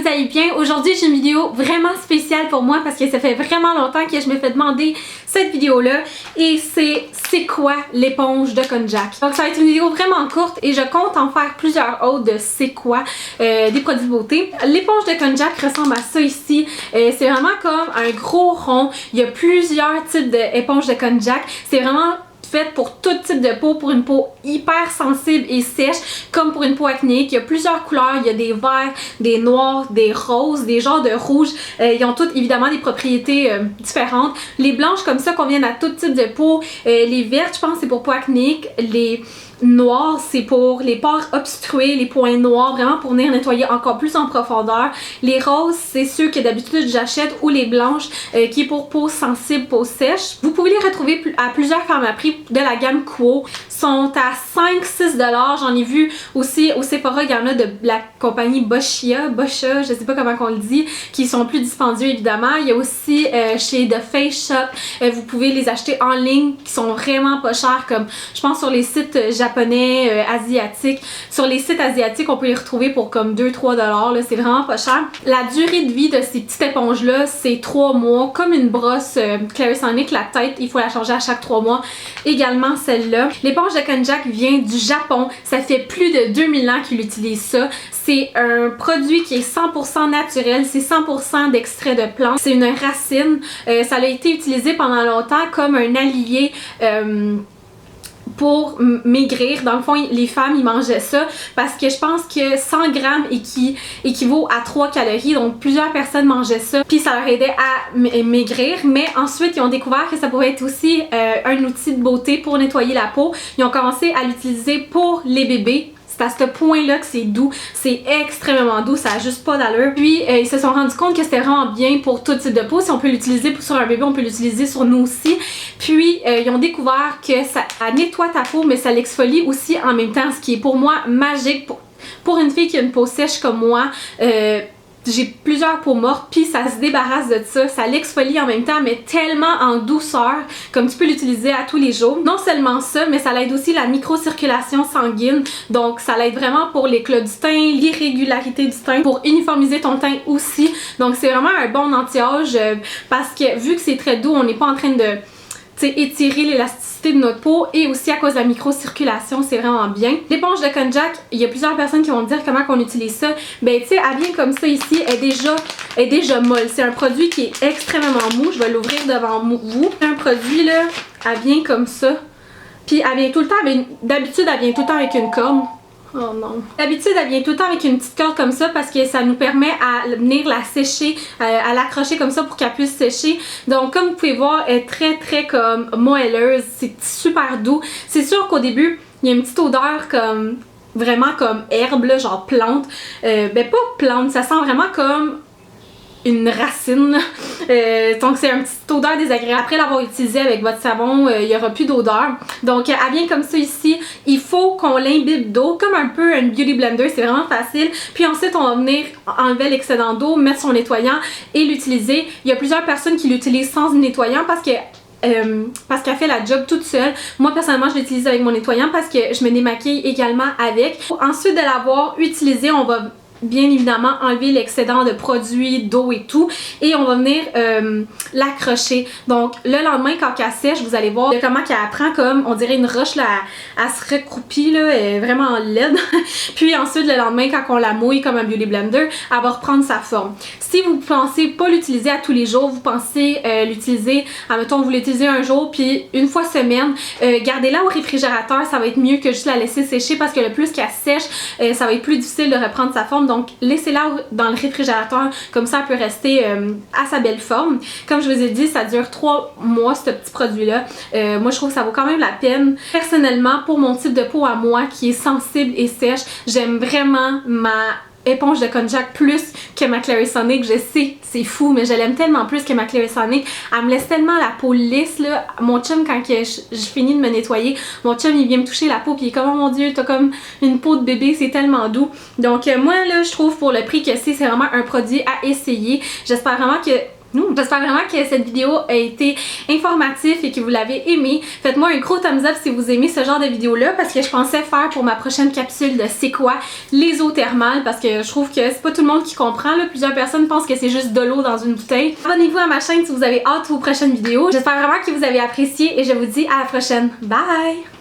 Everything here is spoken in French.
vous allez bien. Aujourd'hui j'ai une vidéo vraiment spéciale pour moi parce que ça fait vraiment longtemps que je me fais demander cette vidéo là et c'est quoi l'éponge de Konjac. Donc ça va être une vidéo vraiment courte et je compte en faire plusieurs autres de c'est quoi des produits de beauté. L'éponge de Konjac ressemble à ça ici. C'est vraiment comme un gros rond. Il y a plusieurs types d'éponges de Konjac. C'est vraiment faite pour tout type de peau, pour une peau hyper sensible et sèche, comme pour une peau acnéique. Il y a plusieurs couleurs, il y a des verts, des noirs, des roses, des genres de rouge. Ils ont toutes évidemment des propriétés différentes. Les blanches comme ça conviennent à tout type de peau. Les vertes, je pense, c'est pour peau acnéique. Les noirs, c'est pour les pores obstrués, les points noirs, vraiment pour venir nettoyer encore plus en profondeur. Les roses, c'est ceux que d'habitude j'achète, ou les blanches, qui est pour peau sensible, peau sèche. Vous pouvez les retrouver à plusieurs pharmaprix de la gamme Quo. Sont à 5-6$. J'en ai vu aussi au Sephora, il y en a de la compagnie Boscia, je sais pas comment on le dit, qui sont plus dispendieux évidemment. Il y a aussi chez The Face Shop, vous pouvez les acheter en ligne qui sont vraiment pas chers, comme je pense sur les sites japonais, asiatiques. Sur les sites asiatiques, on peut les retrouver pour comme 2-3$, c'est vraiment pas cher. La durée de vie de ces petites éponges là, c'est 3 mois, comme une brosse Clarisonic, la tête, il faut la changer à chaque 3 mois. Également celle-là. L'éponge de Konjac vient du Japon. Ça fait plus de 2000 ans qu'ils utilisent ça. C'est un produit qui est 100% naturel. C'est 100% d'extrait de plante. C'est une racine. Ça a été utilisé pendant longtemps comme un allié pour maigrir. Dans le fond, les femmes, ils mangeaient ça parce que je pense que 100 grammes équivaut à 3 calories. Donc, plusieurs personnes mangeaient ça. Puis, ça leur aidait à maigrir. Mais ensuite, ils ont découvert que ça pouvait être aussi un outil de beauté pour nettoyer la peau. Ils ont commencé à l'utiliser pour les bébés. C'est à ce point-là que c'est doux. C'est extrêmement doux, ça a juste pas d'allure. Puis ils se sont rendus compte que c'était vraiment bien pour tout type de peau. Si on peut l'utiliser sur un bébé, on peut l'utiliser sur nous aussi. Puis ils ont découvert que ça nettoie ta peau, mais ça l'exfolie aussi en même temps, ce qui est pour moi magique. Pour une fille qui a une peau sèche comme moi, j'ai plusieurs peaux mortes, puis ça se débarrasse de ça l'exfolie en même temps, mais tellement en douceur, comme tu peux l'utiliser à tous les jours. Non seulement ça, mais ça l'aide aussi la microcirculation sanguine, donc ça l'aide vraiment pour l'éclat du teint, l'irrégularité du teint, pour uniformiser ton teint aussi. Donc c'est vraiment un bon anti-âge parce que vu que c'est très doux, on n'est pas en train de étirer l'élasticité de notre peau, et aussi à cause de la microcirculation, c'est vraiment bien. L'éponge de Konjac, il y a plusieurs personnes qui vont me dire comment on utilise ça. Ben tu sais, elle vient comme ça ici, elle est déjà molle. C'est un produit qui est extrêmement mou. Je vais l'ouvrir devant vous. C'est un produit là, elle vient comme ça. Puis elle vient tout le temps avec, d'habitude elle vient tout le temps avec une corne. Oh non. D'habitude, elle vient tout le temps avec une petite corde comme ça parce que ça nous permet à venir la sécher, à l'accrocher comme ça pour qu'elle puisse sécher. Donc, comme vous pouvez voir, elle est très comme moelleuse. C'est super doux. C'est sûr qu'au début, il y a une petite odeur comme vraiment comme herbe, là, genre plante. Ben pas plante, ça sent vraiment comme une racine. Donc c'est une petite odeur désagréable. Après l'avoir utilisé avec votre savon, il n'y aura plus d'odeur. Donc elle vient comme ça ici. Il faut qu'on l'imbibe d'eau, comme un peu une beauty blender, c'est vraiment facile. Puis ensuite on va venir enlever l'excédent d'eau, mettre son nettoyant et l'utiliser. Il y a plusieurs personnes qui l'utilisent sans nettoyant parce qu'elle fait la job toute seule. Moi personnellement je l'utilise avec mon nettoyant parce que je me démaquille également avec. Ensuite de l'avoir utilisé, on va bien évidemment enlever l'excédent de produits, d'eau et tout, et on va venir l'accrocher. Donc le lendemain quand elle sèche, vous allez voir comment qu'elle prend comme on dirait une roche là, elle se recroupit là, elle est vraiment laide. Puis ensuite le lendemain quand on la mouille comme un beauty blender, elle va reprendre sa forme. Si vous pensez pas l'utiliser à tous les jours, vous pensez l'utiliser, admettons vous l'utilisez un jour puis une fois semaine, gardez-la au réfrigérateur, ça va être mieux que juste la laisser sécher parce que le plus qu'elle sèche, ça va être plus difficile de reprendre sa forme. Donc laissez-la dans le réfrigérateur, comme ça elle peut rester à sa belle forme. Comme je vous ai dit, ça dure 3 mois ce petit produit là. Moi je trouve que ça vaut quand même la peine. Personnellement, pour mon type de peau à moi qui est sensible et sèche, j'aime vraiment ma éponge de Konjac plus que ma Clarisonic. Je sais, c'est fou, mais je l'aime tellement plus que ma Clarisonic. Elle me laisse tellement la peau lisse là. Mon chum, quand je finis de me nettoyer, mon chum il vient me toucher la peau puis il est comme oh mon dieu, t'as comme une peau de bébé, c'est tellement doux. Donc moi là, je trouve pour le prix que c'est vraiment un produit à essayer. J'espère vraiment que J'espère vraiment que cette vidéo a été informative et que vous l'avez aimé. Faites-moi un gros thumbs up si vous aimez ce genre de vidéo là, parce que je pensais faire pour ma prochaine capsule de c'est quoi les eaux thermales, parce que je trouve que c'est pas tout le monde qui comprend là. Plusieurs personnes pensent que c'est juste de l'eau dans une bouteille. Abonnez-vous à ma chaîne si vous avez hâte aux prochaines vidéos. J'espère vraiment que vous avez apprécié et je vous dis à la prochaine. Bye!